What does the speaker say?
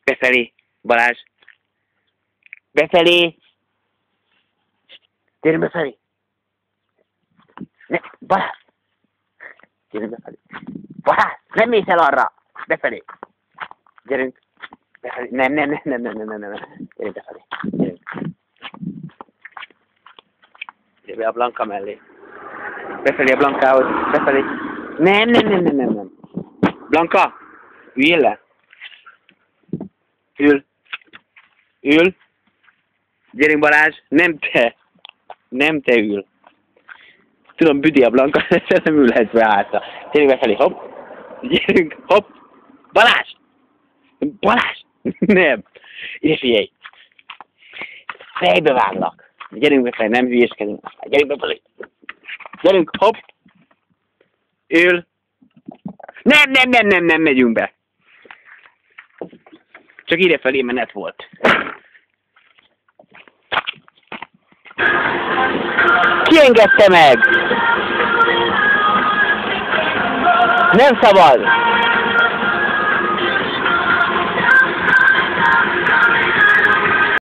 Befelé, Balázs. Befelé. Gyerünk befelé. Ne, Balázs. Gyerünk befelé. Balázs, nem mész el arra. Befelé. Gyerünk. Befelé. Nem. Gyerünk befelé. Gyerünk. Gyere be a Blanka mellé. Befelé a Blankához. Befelé. Nem. Blanka, üljél le. Ül. Gyerünk Balázs. Nem te ül. Tudom, büdi a Blanka, de nem ülhetsz be hátra. Gyerünk befelé, hopp. Gyerünk, hopp. Balázs. Nem. Ide figyelj. Fejbe váglak. Gyerünk befelé, nem hülyéskedünk. Gyerünk befelé. Gyerünk, hopp. Ül. Nem megyünk be. Csak idefelé menet volt. Ki engedte meg? Nem szabad!